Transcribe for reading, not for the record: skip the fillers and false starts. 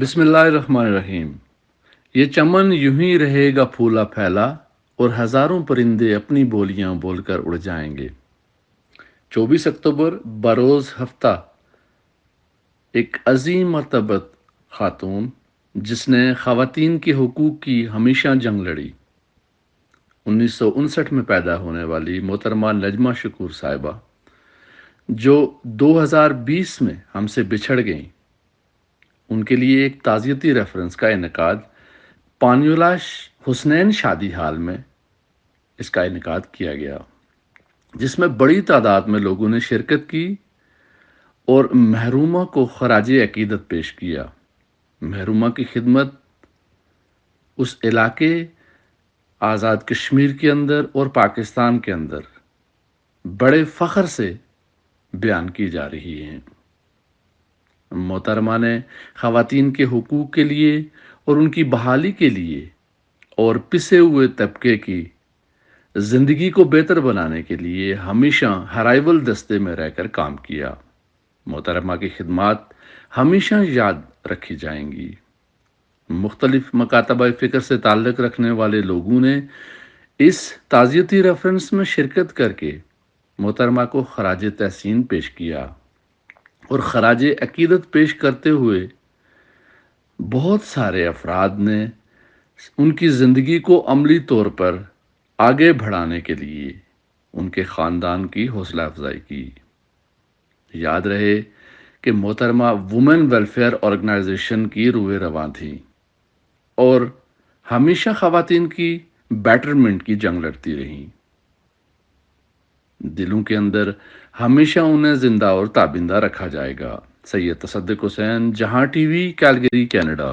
بسم اللہ الرحمن الرحیم۔ یہ چمن یوں ہی رہے گا پھولا پھیلا، اور ہزاروں پرندے اپنی بولیاں بول کر اڑ جائیں گے۔ 24 اکتوبر بروز ہفتہ ایک عظیم مرتبت خاتون جس نے خواتین کے حقوق کی ہمیشہ جنگ لڑی، 1959 میں پیدا ہونے والی محترمہ نجمہ شکور صاحبہ، جو 2020 میں ہم سے بچھڑ گئیں، ان کے لیے ایک تعزیتی ریفرنس کا انعقاد پانیولہ حسنین شادی ہال میں اس کا انعقاد کیا گیا، جس میں بڑی تعداد میں لوگوں نے شرکت کی اور محرومہ کو خراج عقیدت پیش کیا۔ محرومہ کی خدمت اس علاقے آزاد کشمیر کے اندر اور پاکستان کے اندر بڑے فخر سے بیان کی جا رہی ہیں۔ محترمہ نے خواتین کے حقوق کے لیے اور ان کی بحالی کے لیے اور پسے ہوئے طبقے کی زندگی کو بہتر بنانے کے لیے ہمیشہ ہرائیول دستے میں رہ کر کام کیا۔ محترمہ کی خدمات ہمیشہ یاد رکھی جائیں گی۔ مختلف مکاتبہ فکر سے تعلق رکھنے والے لوگوں نے اس تعزیتی ریفرنس میں شرکت کر کے محترمہ کو خراج تحسین پیش کیا، اور خراج عقیدت پیش کرتے ہوئے بہت سارے افراد نے ان کی زندگی کو عملی طور پر آگے بڑھانے کے لیے ان کے خاندان کی حوصلہ افزائی کی۔ یاد رہے کہ محترمہ وومن ویلفیئر آرگنائزیشن کی روح رواں تھی اور ہمیشہ خواتین کی بیٹرمنٹ کی جنگ لڑتی رہیں۔ دلوں کے اندر ہمیشہ انہیں زندہ اور تابندہ رکھا جائے گا۔ سید تصدق حسین، جہاں ٹی وی، کیلگری، کینیڈا۔